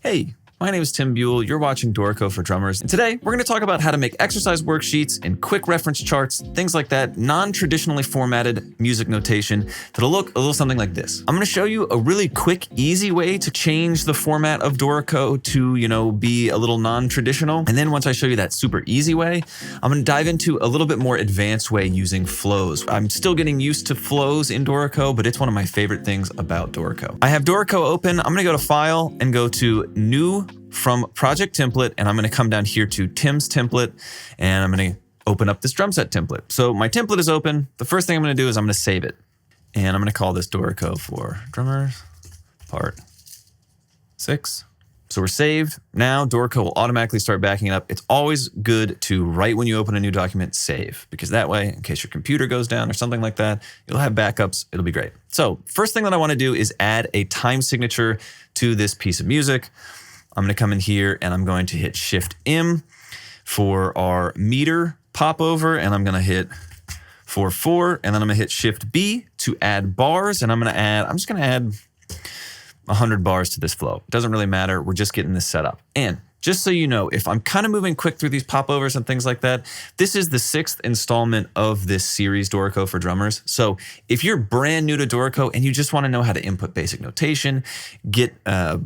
Hey, my name is Tim Buell. You're watching Dorico for Drummers. And today, we're going to talk about how to make exercise worksheets and quick reference charts, things like that, non-traditionally formatted music notation that'll look a little something like this. I'm going to show you a really quick, easy way to change the format of Dorico to, be a little non-traditional. And then once I show you that super easy way, I'm going to dive into a little bit more advanced way using flows. I'm still getting used to flows in Dorico, but it's one of my favorite things about Dorico. I have Dorico open. I'm going to go to File and go to New from Project Template, and I'm going to come down here to Tim's template, and I'm going to open up this drum set template. So my template is open. The first thing I'm going to do is I'm going to save it, and I'm going to call this Dorico for Drummers Part 6. So we're saved. Now Dorico will automatically start backing it up. It's always good to, right when you open a new document, save, because that way, in case your computer goes down or something like that, you'll have backups. It'll be great. So first thing that I want to do is add a time signature to this piece of music. I'm going to come in here and I'm going to hit Shift-M for our meter popover, and I'm going to hit 4/4, and then I'm going to hit Shift-B to add bars, and I'm just going to add 100 bars to this flow. It doesn't really matter. We're just getting this set up. And just so you know, if I'm kind of moving quick through these popovers and things like that, this is the 6th installment of this series, Dorico for Drummers. So if you're brand new to Dorico and you just want to know how to input basic notation, get a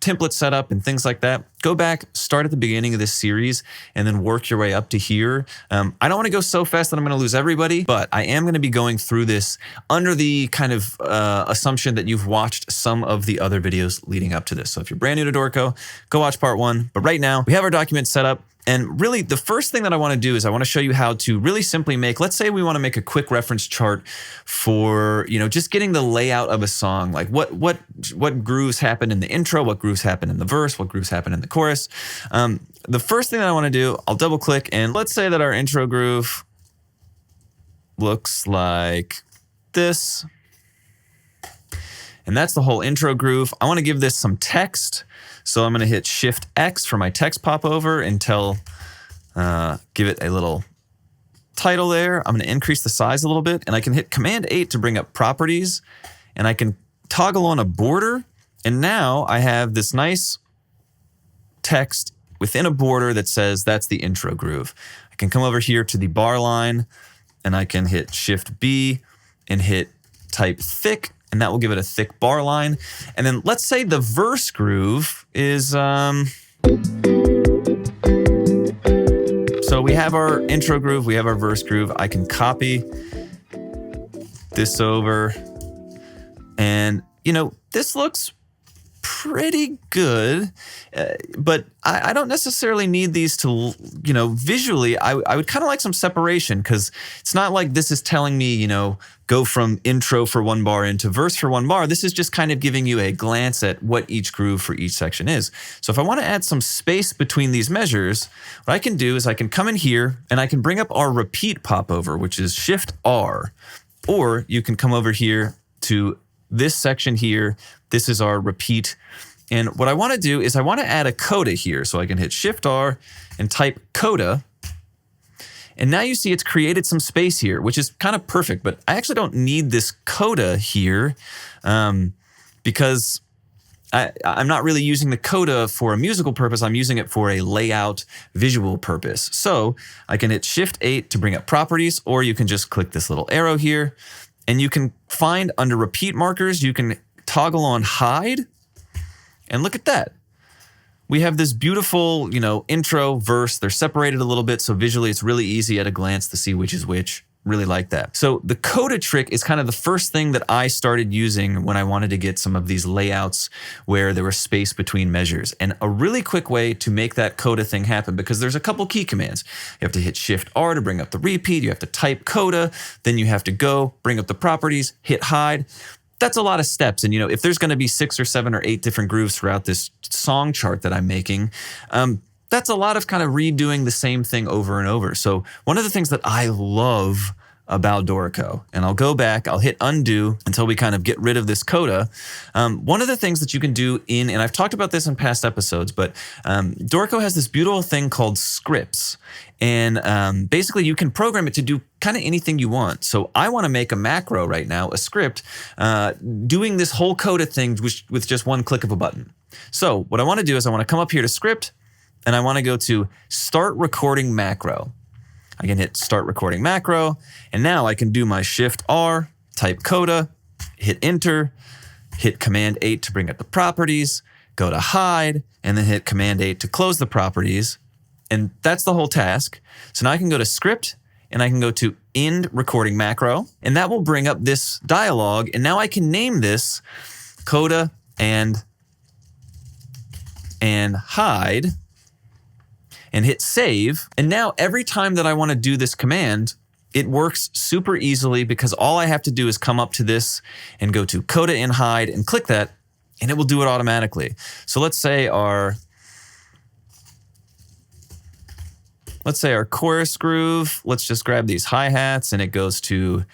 template set up and things like that, go back, start at the beginning of this series, and then work your way up to here. I don't want to go so fast that I'm going to lose everybody, but I am going to be going through this under the kind of assumption that you've watched some of the other videos leading up to this. So if you're brand new to Dorico, go watch part 1. But right now, we have our document set up. And really, the first thing that I want to do is I want to show you how to really simply make, let's say we want to make a quick reference chart for, just getting the layout of a song, like what grooves happen in the intro, what grooves happen in the verse, what grooves happen in the chorus. The first thing that I want to do, I'll double click, and let's say that our intro groove looks like this. And that's the whole intro groove. I want to give this some text. So I'm going to hit Shift-X for my text popover and give it a little title there. I'm going to increase the size a little bit, and I can hit Command-8 to bring up properties, and I can toggle on a border. And now I have this nice text within a border that says that's the intro groove. I can come over here to the bar line, and I can hit Shift-B and hit Type Thick, and that will give it a thick bar line. And then let's say the verse groove is, so we have our intro groove, we have our verse groove. I can copy this over, and this looks pretty good, but I don't necessarily need these to, visually, I would kind of like some separation, because it's not like this is telling me, go from intro for 1 bar into verse for 1 bar. This is just kind of giving you a glance at what each groove for each section is. So if I want to add some space between these measures, what I can do is I can come in here and I can bring up our repeat popover, which is Shift-R, or you can come over here to this section here. This is our repeat. And what I want to do is I want to add a coda here. So I can hit Shift-R and type coda. And now you see it's created some space here, which is kind of perfect, but I actually don't need this coda here because I'm not really using the coda for a musical purpose. I'm using it for a layout visual purpose. So I can hit Shift-8 to bring up properties, or you can just click this little arrow here, and you can find under repeat markers, you can toggle on hide, and look at that. We have this beautiful, intro, verse. They're separated a little bit, so visually it's really easy at a glance to see which is which. Really like that. So the coda trick is kind of the first thing that I started using when I wanted to get some of these layouts where there was space between measures. And a really quick way to make that coda thing happen, because there's a couple key commands. You have to hit Shift-R to bring up the repeat. You have to type coda. Then you have to go bring up the properties, hit hide. That's a lot of steps. And, if there's going to be 6 or 7 or 8 different grooves throughout this song chart that I'm making, that's a lot of kind of redoing the same thing over and over. So one of the things that I love about Dorico. And I'll go back, I'll hit undo until we kind of get rid of this coda. One of the things that you can do and I've talked about this in past episodes, but Dorico has this beautiful thing called scripts. And basically you can program it to do kind of anything you want. So I want to make a macro right now, a script, doing this whole coda thing with just one click of a button. So what I want to do is I want to come up here to script, and I want to go to start recording macro. I can hit start recording macro, and now I can do my Shift R, type coda, hit enter, hit Command 8 to bring up the properties, go to hide, and then hit Command 8 to close the properties. And that's the whole task. So now I can go to script, and I can go to end recording macro, and that will bring up this dialog. And now I can name this coda and hide, and hit save. And now every time that I want to do this command, it works super easily because all I have to do is come up to this and go to coda and hide and click that, and it will do it automatically. So let's say our chorus groove, let's just grab these hi-hats, and it goes to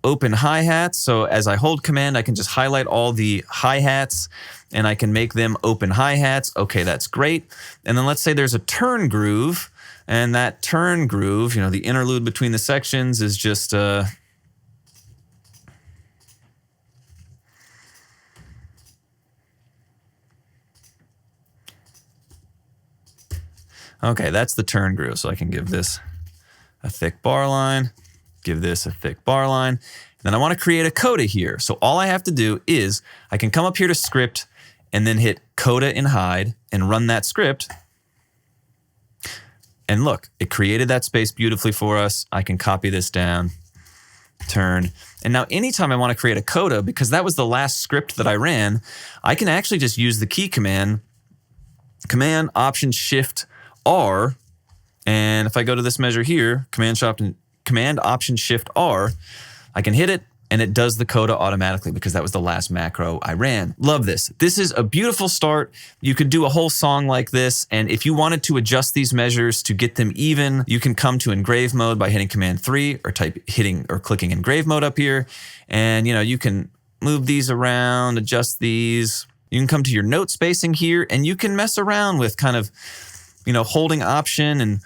open hi-hats. So as I hold command, I can just highlight all the hi-hats and I can make them open hi-hats. Okay, that's great. And then let's say there's a turn groove, and that turn groove, the interlude between the sections is just okay, that's the turn groove. So I can give this a thick bar line, give this a thick bar line. Then I want to create a coda here. So all I have to do is I can come up here to script and then hit coda and hide and run that script. And look, it created that space beautifully for us. I can copy this down, turn. And now anytime I want to create a coda, because that was the last script that I ran, I can actually just use the key command, Command Option Shift R. And if I go to this measure here, Command Option Shift R, I can hit it and it does the coda automatically because that was the last macro I ran. Love this. This is a beautiful start. You could do a whole song like this, and if you wanted to adjust these measures to get them even, you can come to engrave mode by hitting Command 3 or clicking engrave mode up here, and you can move these around, adjust these. You can come to your note spacing here, and you can mess around with kind of holding Option and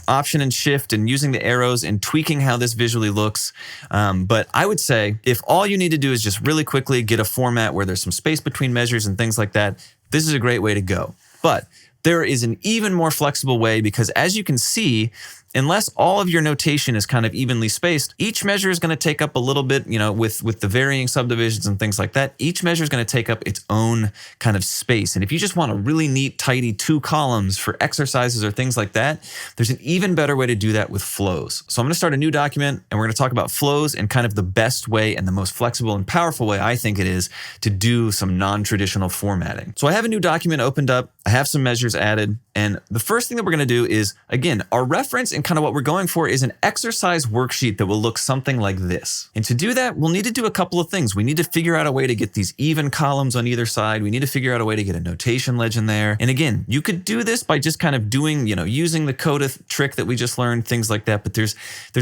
Option and Shift and using the arrows and tweaking how this visually looks. But I would say if all you need to do is just really quickly get a format where there's some space between measures and things like that, this is a great way to go. But there is an even more flexible way because as you can see, unless all of your notation is kind of evenly spaced, each measure is going to take up a little bit, with the varying subdivisions and things like that, each measure is going to take up its own kind of space. And if you just want a really neat, tidy 2 columns for exercises or things like that, there's an even better way to do that with flows. So I'm going to start a new document and we're going to talk about flows and kind of the best way and the most flexible and powerful way I think it is to do some non-traditional formatting. So I have a new document opened up. I have some measures added. And the first thing that we're going to do is, again, our reference and kind of what we're going for is an exercise worksheet that will look something like this. And to do that, we'll need to do a couple of things. We need to figure out a way to get these even columns on either side. We need to figure out a way to get a notation legend there. And again, you could do this by just kind of doing, using the coda trick that we just learned, things like that. But there's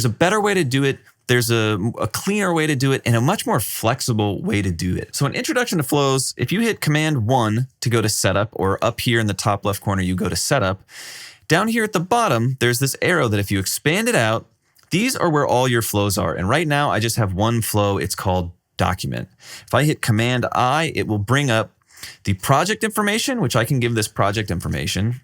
a better way to do it. There's a cleaner way to do it and a much more flexible way to do it. So an introduction to flows, if you hit Command 1 to go to setup, or up here in the top left corner, you go to setup. Down here at the bottom, there's this arrow that if you expand it out, these are where all your flows are. And right now I just have one flow. It's called document. If I hit Command I, it will bring up the project information, which I can give this project information.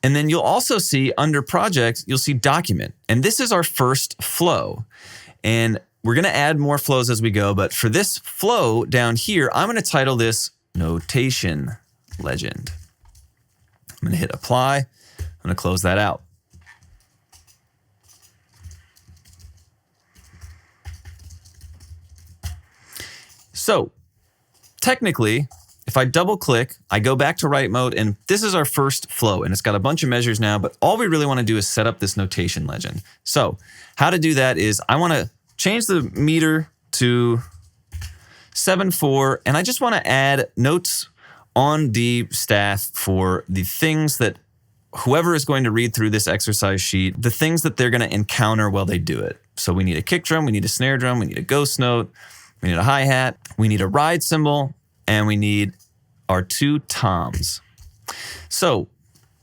And then you'll also see under project, you'll see document. And this is our first flow. And we're going to add more flows as we go. But for this flow down here, I'm going to title this Notation Legend. I'm going to hit apply. I'm going to close that out. So technically, if I double click, I go back to write mode, and this is our first flow, and it's got a bunch of measures now, but all we really want to do is set up this notation legend. So how to do that is I want to change the meter to 7.4, and I just want to add notes on the staff for the things that whoever is going to read through this exercise sheet, the things that they're going to encounter while they do it. So we need a kick drum, we need a snare drum, we need a ghost note, we need a hi-hat, we need a ride cymbal, and we need our 2 toms. So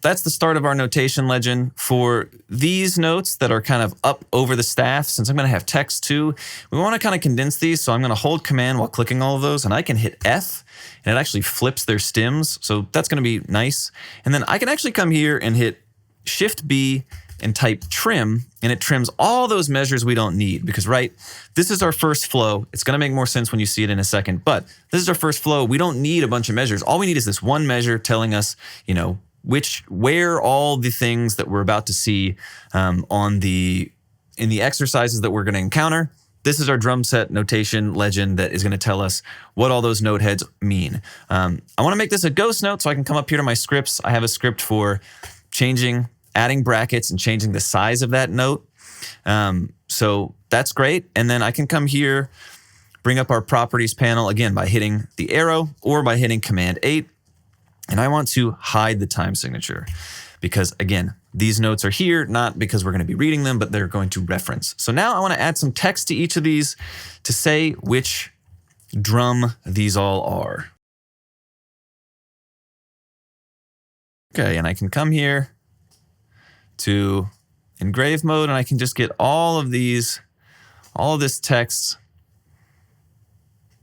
that's the start of our notation legend. For these notes that are kind of up over the staff, since I'm going to have text too, we want to kind of condense these. So I'm going to hold Command while clicking all of those, and I can hit F, and it actually flips their stems. So that's going to be nice. And then I can actually come here and hit Shift B and type trim, and it trims all those measures we don't need because, right, this is our first flow. It's going to make more sense when you see it in a second, but this is our first flow. We don't need a bunch of measures. All we need is this one measure telling us, you know, where all the things that we're about to see in the exercises that we're going to encounter. This is our drum set notation legend that is going to tell us what all those note heads mean. I want to make this a ghost note so I can come up here to my scripts. I have a script for adding brackets and changing the size of that note. So that's great. And then I can come here, bring up our properties panel again by hitting the arrow or by hitting Command 8. And I want to hide the time signature because, again, these notes are here, not because we're going to be reading them, but they're going to reference. So now I want to add some text to each of these to say which drum these all are. Okay, and I can come here to engrave mode, and I can just get all of this text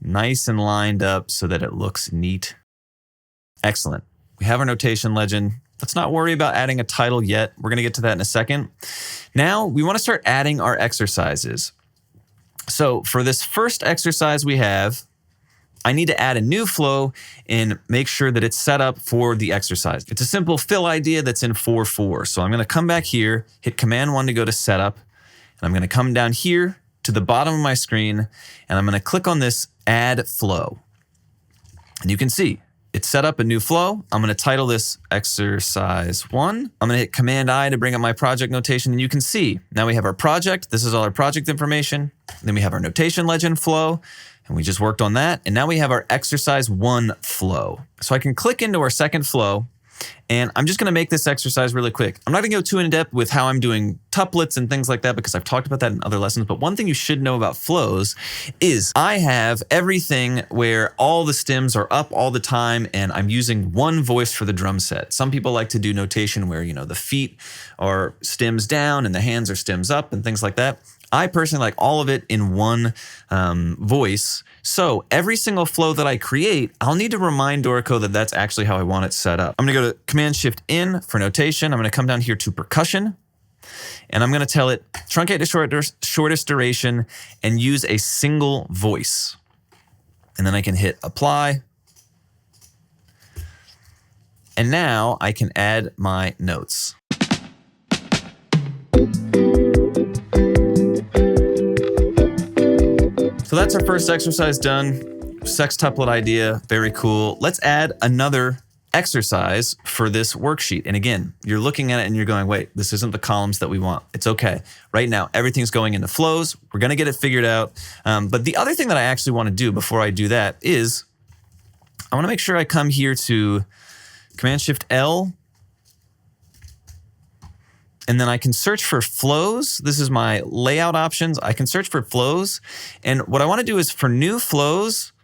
nice and lined up so that it looks neat. Excellent. We have our notation legend. Let's not worry about adding a title yet. We're going to get to that in a second. Now we want to start adding our exercises. So for this first exercise we have, I need to add a new flow and make sure that it's set up for the exercise. It's a simple fill idea that's in 4/4. So I'm going to come back here, hit Command 1 to go to setup, and I'm going to come down here to the bottom of my screen, and I'm going to click on this add flow. And you can see it's set up a new flow. I'm going to title this exercise 1. I'm going to hit Command I to bring up my project notation. And you can see now we have our project. This is all our project information. Then we have our notation legend flow. And we just worked on that. And now we have our exercise 1 flow. So I can click into our second flow. And I'm just going to make this exercise really quick. I'm not going to go too in depth with how I'm doing tuplets and things like that because I've talked about that in other lessons. But one thing you should know about flows is I have everything where all the stems are up all the time and I'm using one voice for the drum set. Some people like to do notation where, you know, the feet are stems down and the hands are stems up and things like that. I personally like all of it in one voice. So every single flow that I create, I'll need to remind Dorico that that's actually how I want it set up. I'm going to go to Command-Shift-N for notation. I'm going to come down here to percussion, and I'm going to tell it truncate to shortest duration and use a single voice. And then I can hit apply. And now I can add my notes. So that's our first exercise done. Sextuplet idea, very cool. Let's add another exercise for this worksheet. And again, you're looking at it and you're going, wait, this isn't the columns that we want. It's okay. Right now, everything's going into flows. We're going to get it figured out. But the other thing that I actually want to do before I do that is I want to make sure I come here to Command-Shift-L. And then I can search for flows. This is my layout options. I can search for flows. And what I want to do is for new flows,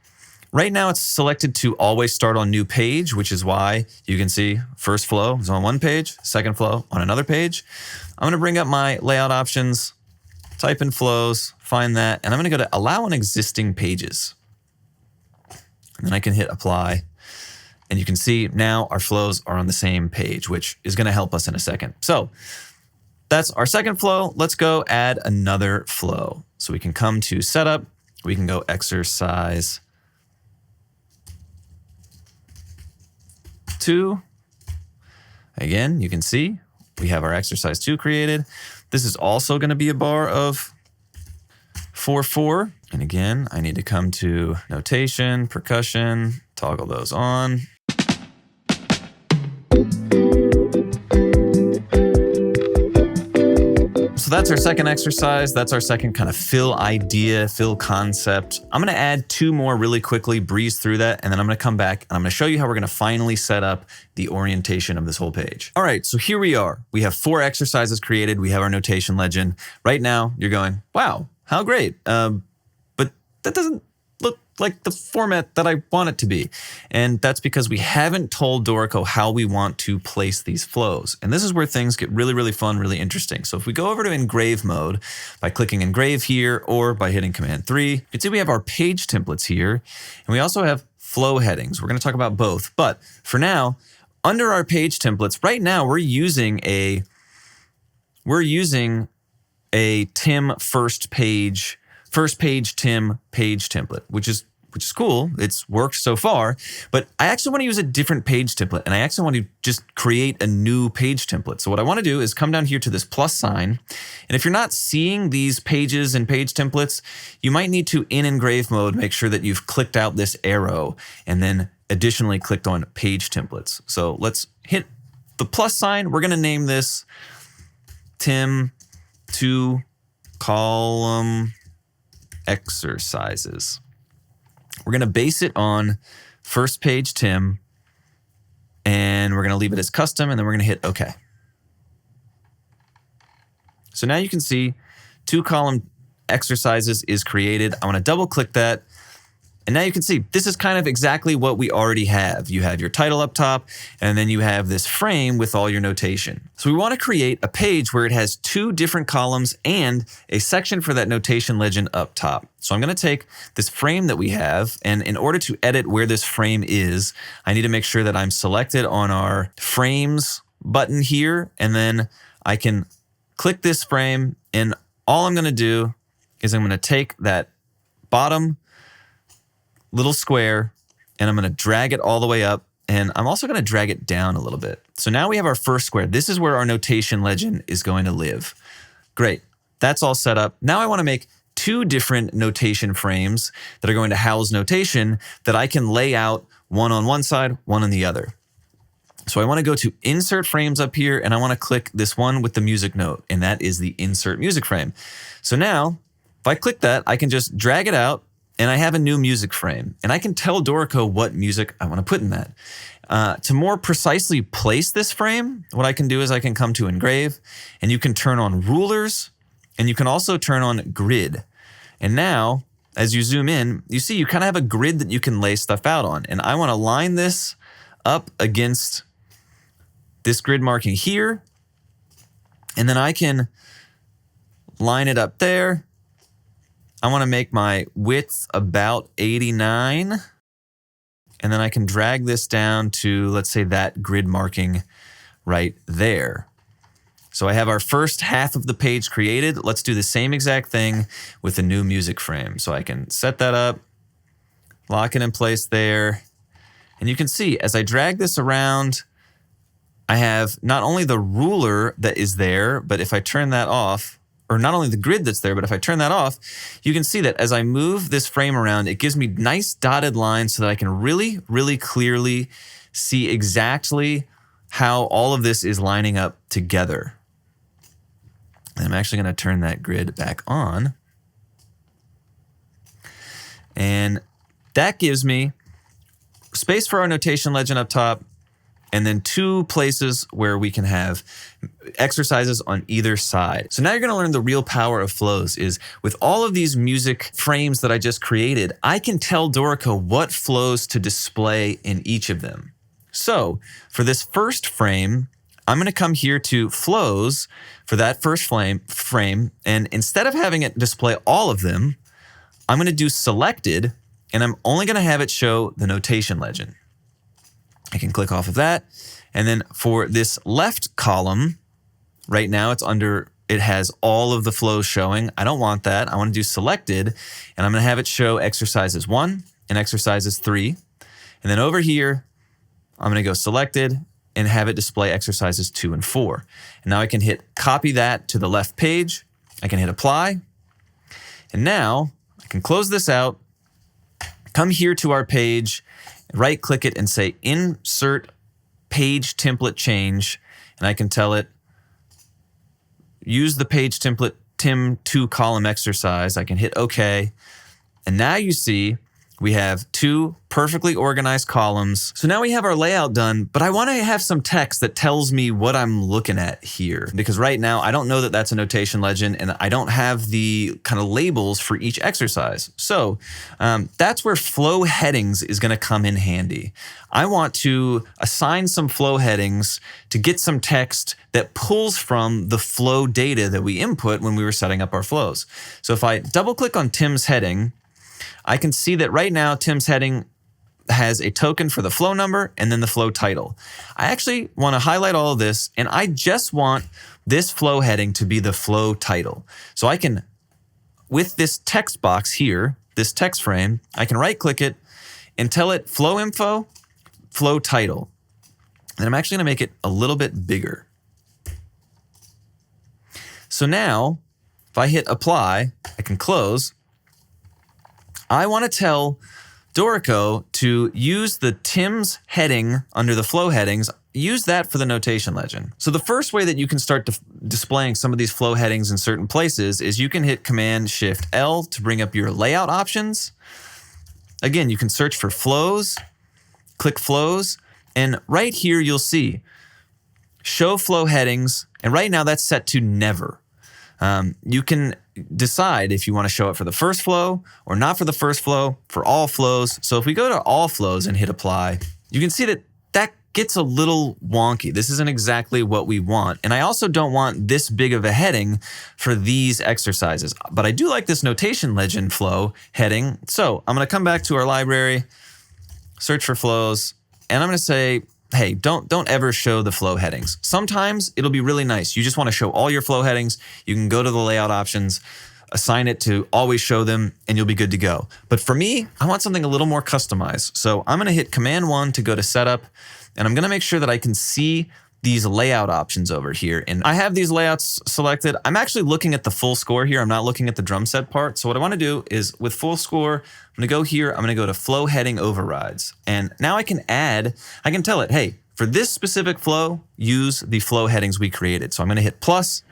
right now it's selected to always start on new page, which is why you can see first flow is on one page, second flow on another page. I'm going to bring up my layout options, type in flows, find that, and I'm going to go to allow on existing pages. And then I can hit apply. And you can see now our flows are on the same page, which is going to help us in a second. So that's our second flow. Let's go add another flow. So we can come to setup. We can go exercise 2. Again, you can see we have our exercise 2 created. This is also going to be a bar of 4/4. And again, I need to come to notation, percussion, toggle those on. So So that's our second exercise. That's our second kind of fill idea, fill concept. I'm gonna add 2 more really quickly, breeze through that, and then I'm gonna come back and I'm gonna show you how we're gonna finally set up the orientation of this whole page. All right, so here we are. We have 4 exercises created. We have our notation legend. Right now, you're going, wow, how great. But that doesn't look like the format that I want it to be. And that's because we haven't told Dorico how we want to place these flows. And this is where things get really, really fun, really interesting. So if we go over to engrave mode by clicking engrave here or by hitting Command 3, you can see we have our page templates here. And we also have flow headings. We're going to talk about both. But for now, under our page templates, right now we're using a Tim first page Tim page template, which is cool. It's worked so far, but I actually want to use a different page template, and I actually want to just create a new page template. So what I want to do is come down here to this plus sign, and if you're not seeing these pages and page templates, you might need to, in engrave mode, make sure that you've clicked out this arrow and then additionally clicked on page templates. So let's hit the plus sign. We're going to name this Tim 2 column exercises. We're going to base it on first page Tim, and we're going to leave it as custom, and then we're going to hit OK. So now you can see 2 column exercises is created. I want to double click that. And now you can see this is kind of exactly what we already have. You have your title up top, and then you have this frame with all your notation. So we want to create a page where it has 2 different columns and a section for that notation legend up top. So I'm going to take this frame that we have, and in order to edit where this frame is, I need to make sure that I'm selected on our frames button here, and then I can click this frame, and all I'm going to do is I'm going to take that bottom little square, and I'm going to drag it all the way up, and I'm also going to drag it down a little bit. So now we have our first square. This is where our notation legend is going to live. Great. That's all set up. Now I want to make 2 different notation frames that are going to house notation that I can lay out, one on one side, one on the other. So I want to go to insert frames up here, and I want to click this one with the music note, and that is the insert music frame. So now if I click that, I can just drag it out, and I have a new music frame, and I can tell Dorico what music I want to put in that. To more precisely place this frame, what I can do is I can come to engrave, and you can turn on rulers, and you can also turn on grid. And now, as you zoom in, you see you kind of have a grid that you can lay stuff out on. And I want to line this up against this grid marking here, and then I can line it up there. I want to make my width about 89, and then I can drag this down to, let's say, that grid marking right there. So I have our first half of the page created. Let's do the same exact thing with the new music frame. So I can set that up, lock it in place there, and you can see as I drag this around, I have not only the ruler that is there, but if I turn that off, or not only the grid that's there, but if I turn that off, you can see that as I move this frame around, it gives me nice dotted lines so that I can really, really clearly see exactly how all of this is lining up together. And I'm actually going to turn that grid back on. And that gives me space for our notation legend up top, and then 2 places where we can have exercises on either side. So now you're going to learn the real power of flows is with all of these music frames that I just created, I can tell Dorico what flows to display in each of them. So for this first frame, I'm going to come here to flows for that first frame, and instead of having it display all of them, I'm going to do selected, and I'm only going to have it show the notation legend. I can click off of that. And then for this left column, right now it has all of the flows showing. I don't want that. I want to do selected, and I'm going to have it show exercises 1 and exercises 3. And then over here, I'm going to go selected and have it display exercises 2 and 4. And now I can hit copy that to the left page. I can hit apply. And now I can close this out, come here to our page, right click it and say insert page template change, and I can tell it use the page template Tim 2-column exercise. I can hit OK. And now you see we have 2 perfectly organized columns. So now we have our layout done, but I want to have some text that tells me what I'm looking at here. Because right now I don't know that that's a notation legend and I don't have the kind of labels for each exercise. So that's where flow headings is going to come in handy. I want to assign some flow headings to get some text that pulls from the flow data that we input when we were setting up our flows. So if I double click on Tim's heading, I can see that right now Tim's heading has a token for the flow number and then the flow title. I actually want to highlight all of this, and I just want this flow heading to be the flow title. So I can, with this text box here, this text frame, I can right click it and tell it flow info, flow title. And I'm actually going to make it a little bit bigger. So now if I hit apply, I can close. I want to tell Dorico to use the Tim's heading under the flow headings, use that for the notation legend. So the first way that you can start displaying some of these flow headings in certain places is you can hit Command-Shift-L to bring up your layout options. Again, you can search for flows, click flows, and right here you'll see show flow headings, and right now that's set to never. You can decide if you want to show it for the first flow or not for the first flow, for all flows. So if we go to all flows and hit apply, you can see that that gets a little wonky. This isn't exactly what we want. And I also don't want this big of a heading for these exercises, but I do like this notation legend flow heading. So I'm going to come back to our library, search for flows, and I'm going to say, hey, don't ever show the flow headings. Sometimes it'll be really nice. You just want to show all your flow headings. You can go to the layout options, assign it to always show them, and you'll be good to go. But for me, I want something a little more customized. So I'm going to hit Command-1 to go to setup, and I'm going to make sure that I can see these layout options over here. And I have these layouts selected. I'm actually looking at the full score here. I'm not looking at the drum set part. So what I want to do is with full score, I'm going to go here. I'm going to go to flow heading overrides. And now I can tell it, hey, for this specific flow, use the flow headings we created. So I'm going to hit plus,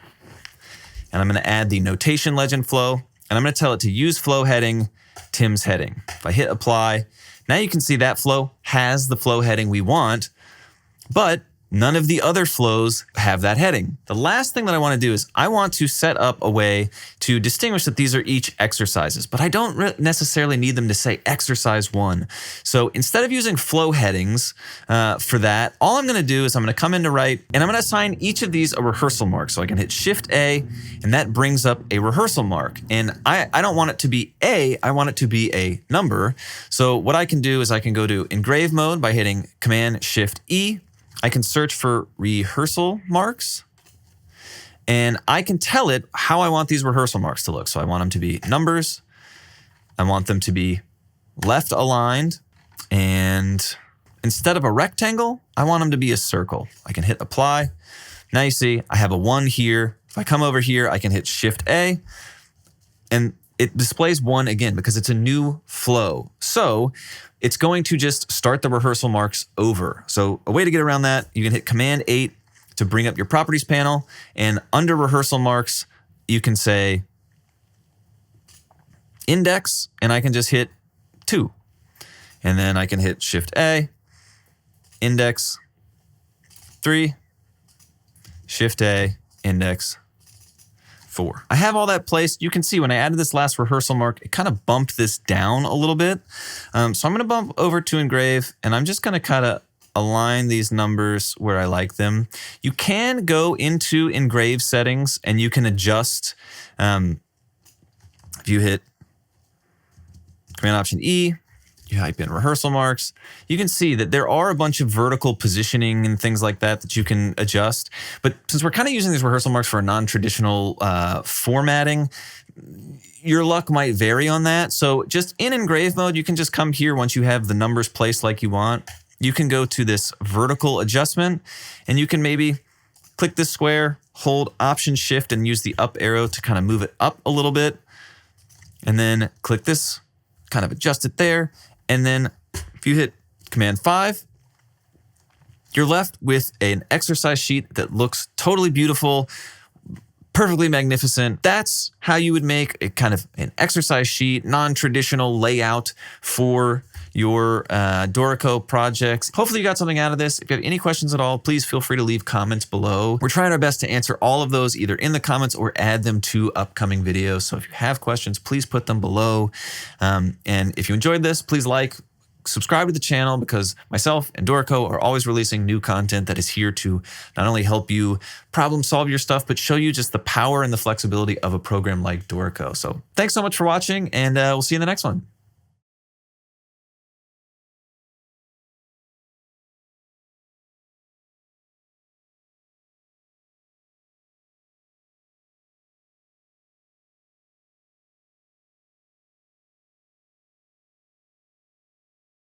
and I'm going to add the notation legend flow, and I'm going to tell it to use flow heading, Tim's heading. If I hit apply, now you can see that flow has the flow heading we want, but none of the other flows have that heading. The last thing that I want to do is I want to set up a way to distinguish that these are each exercises, but I don't necessarily need them to say exercise 1. So instead of using flow headings for that, all I'm going to do is I'm going to come into write, and I'm going to assign each of these a rehearsal mark. So I can hit Shift A, and that brings up a rehearsal mark. And I don't want it to be A, I want it to be a number. So what I can do is I can go to engrave mode by hitting Command-Shift E. I can search for rehearsal marks, and I can tell it how I want these rehearsal marks to look. So I want them to be numbers. I want them to be left aligned, and instead of a rectangle, I want them to be a circle. I can hit apply. Now you see I have a 1 here. If I come over here, I can hit Shift A, and it displays 1 again because it's a new flow. So it's going to just start the rehearsal marks over. So a way to get around that, you can hit Command-8 to bring up your properties panel, and under rehearsal marks, you can say index, and I can just hit 2. And then I can hit Shift A, index 3, Shift A, index 4. I have all that placed. You can see when I added this last rehearsal mark, it kind of bumped this down a little bit. So I'm going to bump over to engrave, and I'm just going to kind of align these numbers where I like them. You can go into engrave settings and you can adjust. If you hit Command Option E, you type in rehearsal marks, you can see that there are a bunch of vertical positioning and things like that that you can adjust. But since we're kind of using these rehearsal marks for a non-traditional formatting, your luck might vary on that. So just in engrave mode, you can just come here once you have the numbers placed like you want. You can go to this vertical adjustment, and you can maybe click this square, hold Option Shift, and use the up arrow to kind of move it up a little bit. And then click this, kind of adjust it there. And then if you hit Command 5, you're left with an exercise sheet that looks totally beautiful, perfectly magnificent. That's how you would make a kind of an exercise sheet, non-traditional layout for your Dorico projects. Hopefully you got something out of this. If you have any questions at all, please feel free to leave comments below. We're trying our best to answer all of those either in the comments or add them to upcoming videos. So if you have questions, please put them below. And if you enjoyed this, please subscribe to the channel, because myself and Dorico are always releasing new content that is here to not only help you problem solve your stuff, but show you just the power and the flexibility of a program like Dorico. So thanks so much for watching, and we'll see you in the next one.